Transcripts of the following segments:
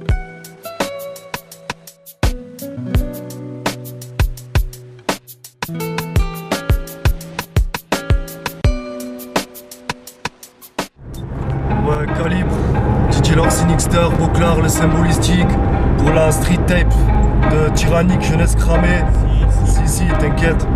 Ouais, Calibre, DJ Lord Sinixter, Boclar, le symbolistique. Pour la street tape de Tyrannique, jeunesse cramée. Si, t'inquiète.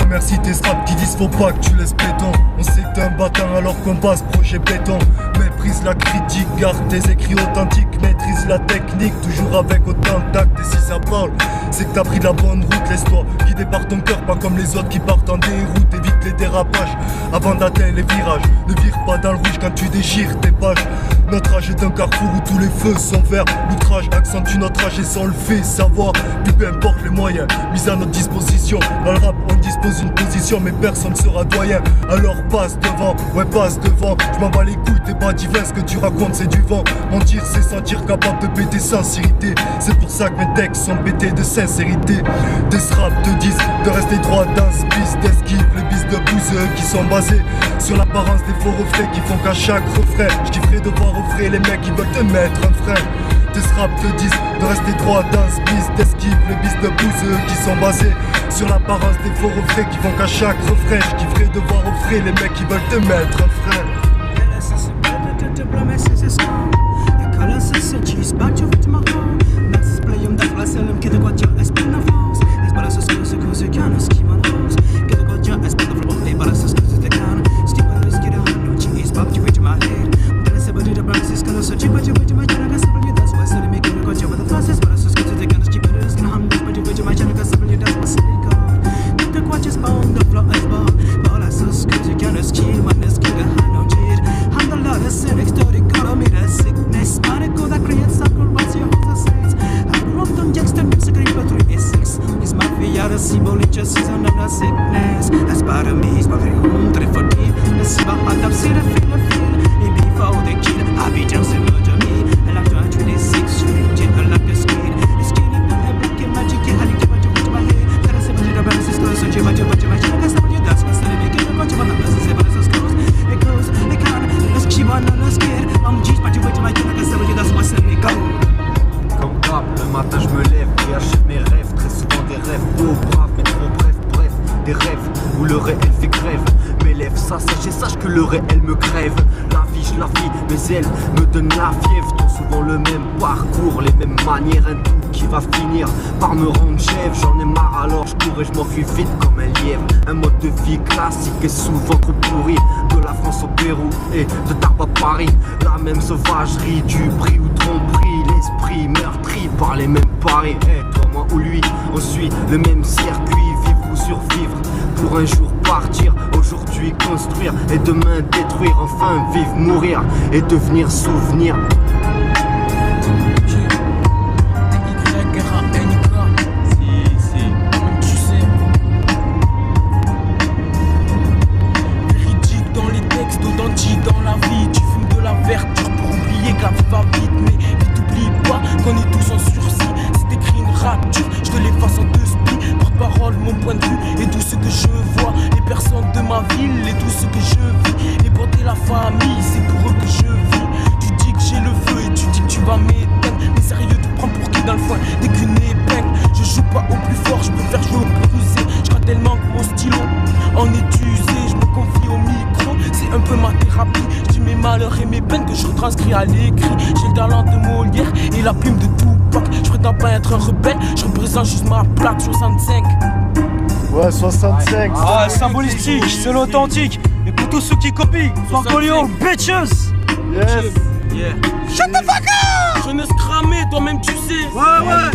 Remercie tes straps qui disent faut pas que tu laisses béton. On sait que t'es un bâtard alors qu'on passe projet béton. Méprise la critique, garde tes écrits authentiques. Maîtrise la technique, toujours avec autant de tact. Et si ça parle, c'est que t'as pris de la bonne route. Laisse-toi guider par ton cœur, pas comme les autres qui partent en déroute. Évite les dérapages avant d'atteindre les virages. Ne vire pas dans le rouge quand tu déchires tes pages. Notre âge est un carrefour où tous les feux sont verts. L'outrage accentue notre âge et sans le fait savoir. Plus peu importe les moyens mis à notre disposition. Dans le rap on dispose une position mais personne sera doyen. Alors passe devant, ouais passe devant. Je m'en bats les couilles, t'es pas divin, ce que tu racontes c'est du vent. Mentir c'est sentir capable de péter sincérité. C'est pour ça que mes textes sont pétés de sincérité. Tes raps te disent de rester droit dans ce bis. D'esquive les bis de bouseux qui sont basés sur l'apparence des faux reflets qui font qu'à chaque refrain j'kifferais de voir au frais les mecs qui veulent te mettre un frein. Tes raps te disent de rester droit dans ce bis. D'esquive les bis de bouseux qui sont basés sur l'apparence des faux reflets qui font qu'à chaque refrain j'kifferais de voir au frais les mecs qui veulent te mettre un frein. Me donne la fièvre, trop souvent le même parcours, les mêmes manières, un tout qui va finir par me rendre chèvre. J'en ai marre alors je cours et je m'enfuis vite comme un lièvre. Un mode de vie classique et souvent trop pourri. De la France au Pérou et de Tarbes à Paris. La même sauvagerie, du prix ou tromperie. L'esprit meurtri par les mêmes paris. Toi, moi ou lui, on suit le même circuit. Vivre ou survivre pour un jour partir. Aujourd'hui construire et demain détruire. Enfin vivre, mourir et devenir souvenir. Véridique dans les textes, authentique dans la vie. Tu fumes de la verdure pour oublier que la vie va vite. Mais vite oublie pas qu'on est tous en sursis. Si t'écris une rapture, je te l'efface en deux splits. Par parole, mon point de vue et tout ce que je vois. Les personnes de ma ville et tout ce que je vis. Les potes et la famille, c'est pour eux que je vis. Tu dis que j'ai le feu et tu dis que tu vas m'éteindre. Mais sérieux, tu prends pour qui dans le foin? Dès qu'une épingle, je joue pas au plus fort, je préfère jouer au plus rusé. Je crois tellement que mon stylo en est usé. Je me confie au micro, c'est un peu ma thérapie. Je dis mes malheurs et mes peines que je retranscris à l'écrit. J'ai le talent de Molière et la plume de Tupac. Je prétends pas être un rebelle, je représente juste ma plaque 65. Ouais, 65. Ah, symbolistique, c'est l'authentique. Et pour tous ceux qui copient, Fancolio, bitches. Yes. Yeah. Shut the fuck up! Jeunesse cramée, toi-même tu sais. Ouais.